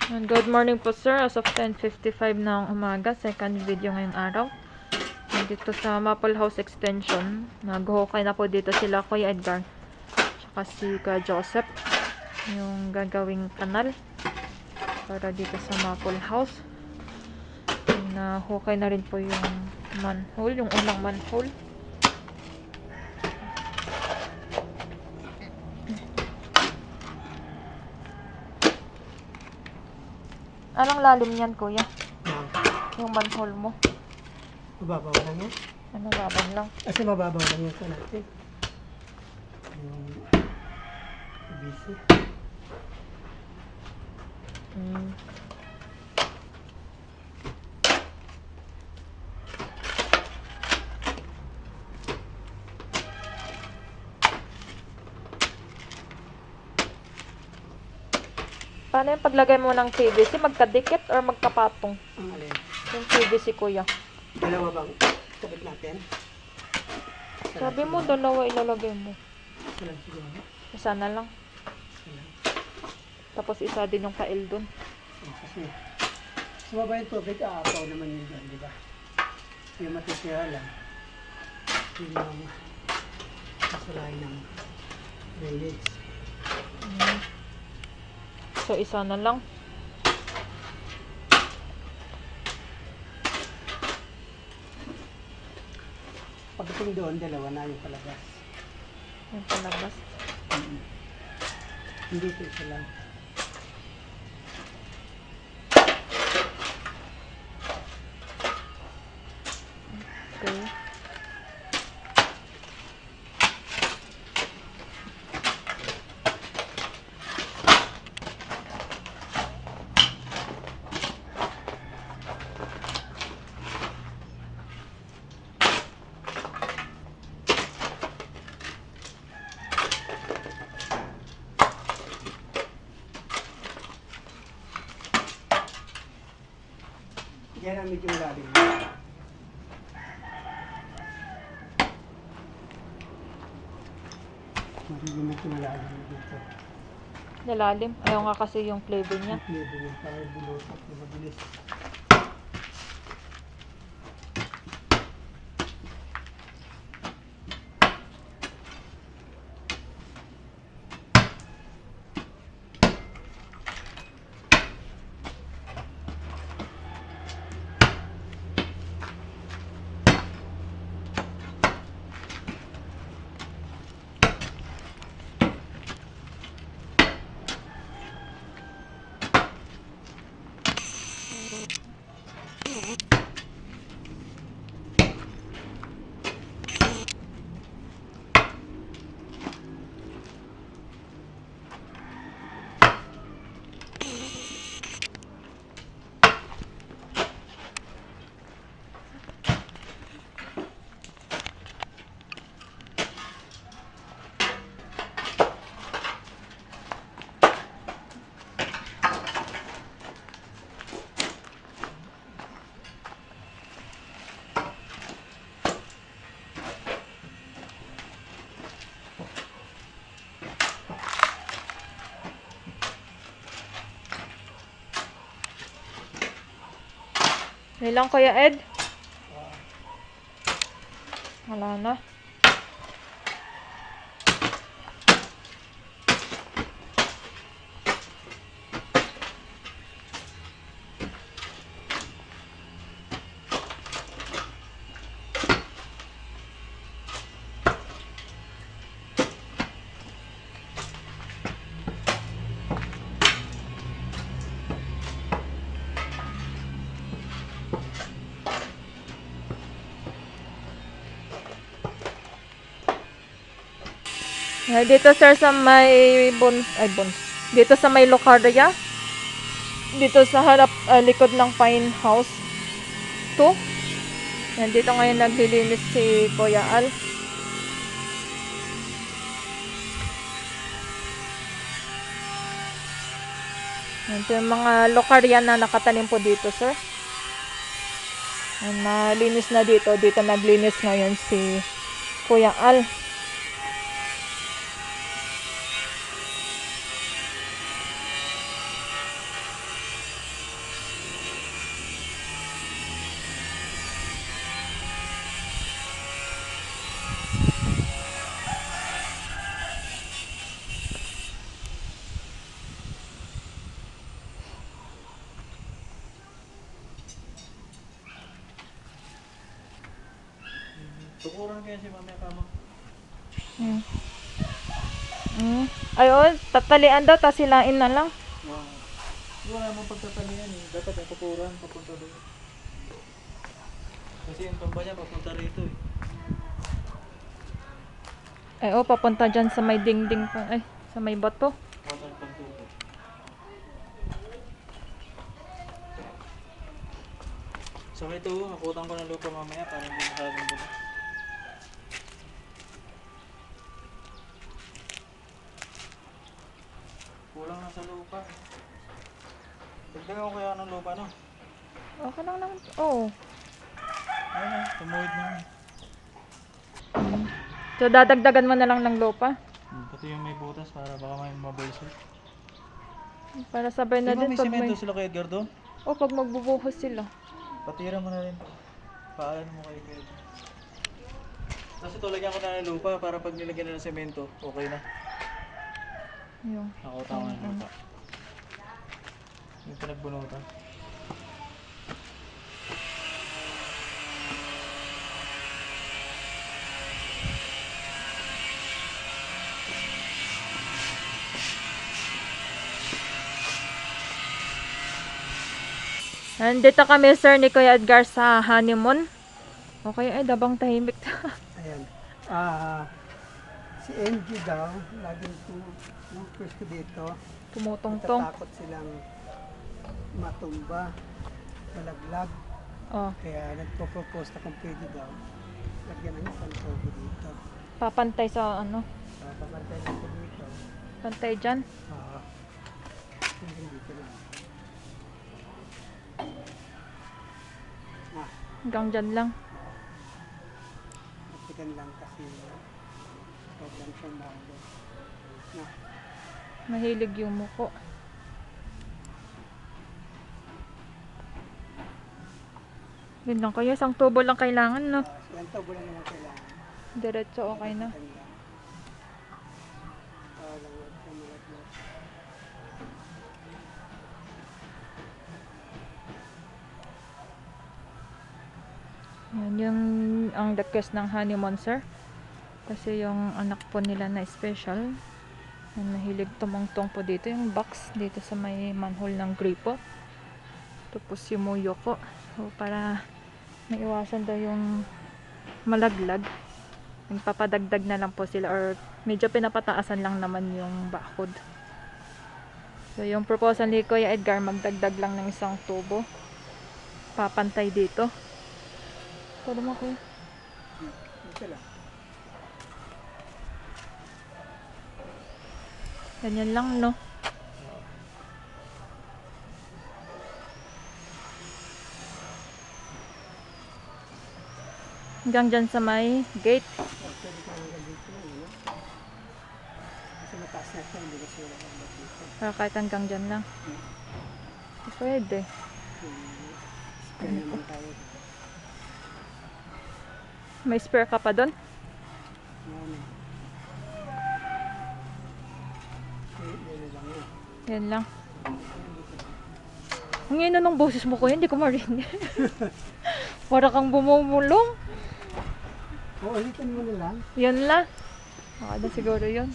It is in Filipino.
Good morning po sir, as of 10:55 na ang umaga, second video ngayong araw. Dito sa Maple House Extension, nag-hukay na po dito sila Kuya Edgar tsaka si Kuya Joseph, yung gagawing kanal para dito sa Maple House. Nahukay na rin po yung manhole, yung unang manhole. Anong lalim niyan, kuya? Yung manhole mo. Mababaw lang yan. Ano, laban lang? Kasi mababaw lang yan sa natin. Yung busy. Paano yung paglagay mo ng PVC? Magkadikit or magkapatong? Ang alin. Yung PVC, kuya. Dalawa bang kabit natin? Sabi mo, dalawa ilalagay mo. Isa lang siguro. Isa na lang. Isa lang. Tapos isa din yung kail dun. Kasi sumaba yung tubig, aapaw naman yun dyan, di ba? Yung matitira lang. Yun yung kasalay ng drainage. So, isa na lang. Pagdating doon, dalawa na yung palabas. Yung palabas. Hindi ito isa lang. Okay. Diyan ang medyo malalim. Medyo malalim dito. Nilalim. Ayaw nga kasi yung flavor niya. Medyo yung para bulutot na mabilis. Nilang, Kuya Ed? Wala na. Dito sir sa may dito sa may Locaria, dito sa harap likod ng Pine House 2. Yan, dito ngayon naglilinis si Kuya Al. Yan, ito yung mga Locaria na nakatanim po dito sir. Yan, malinis na dito. Dito naglinis ngayon si Kuya Al. Tukuran kaya si mamaya kama. Hmm. Ay, oh, tatalian daw, tas silain na lang. Wow. Wala namang pagtatalian eh. Dapat yung tukuran papunta doon. Kasi yung tumba niya papunta rito eh. Ay, oh, papunta dyan sa may dingding po. Ay, sa may bato. Water pagtuko. So ito, hakutan ko ng lupa mamaya para hindi masyadong bulo. Kulang na sa lupa. Dagdagan ko kaya ng lupa, no? Okay lang naman. Oh. Ayun na, tumuhid na. So, dadagdagan mo na lang ng lupa. Pati yung may butas para baka may mabulsot. Para sabay na Di ba din may pag simento may... sila kay Edgar doon? Oh, pag magbubuhos sila. Patira mo na rin. Paalan mo kay Edgar. Kasi tulagyan ko na ng lupa para pag nilagyan na ng semento, okay na. Yung. Ako tama ng lupa. Yung pinagbunutan. Nandito kami, sir, ni Kuya Edgar sa honeymoon. Okay, ay, dabang tahimik. Ayan. Si NG daw, laging pwesto dito. Tumutong-tong. Natatakot silang matumba, malaglag. Oh, Kaya nagpo-propose na kung pwede daw. Lagyan ng isang tubo dito. papantay sa ano. Papantay lang po dito. Pantay dyan. Hindi dito lang. Hanggang dyan lang. Matigan lang kasi huwag lang siyang mahalo. Mahilig yung muko. Yun lang kayo. Isang tubo lang kailangan, no? Yan tubo lang naman kailangan. Diretso, okay na. Lang. Lang huwag siyang malaglag. Yan yung ang request ng honeymoon, sir. Kasi yung anak po nila na special, yung nahilig tumungtong po dito, yung box dito sa may manhole ng gripo. Tapos yung muyo ko. So, para maiwasan daw yung malaglag, nagpapadagdag na lang po sila or medyo pinapataasan lang naman yung bakod. So, yung proposal ni Kuya Edgar, magdagdag lang ng isang tubo. Papantay dito. Pwede mo kuya. Dito lang. Ganyan lang, no? Hanggang dyan sa may gate. Pwede ka hanggang dito lang. Ano? Kasi mataas na siya, hindi kasi wala hanggang dito. Para kahit hanggang dyan lang. Pwede. Kaya naman tayo. May spare ka pa doon? Yan eh. Yan lang yun. Yan lang. Ang ino ng boses mo ko, hindi ko marinig. Para kang bumumulong. O, ulitin mo na lang. Yan lang. Baka na siguro yun.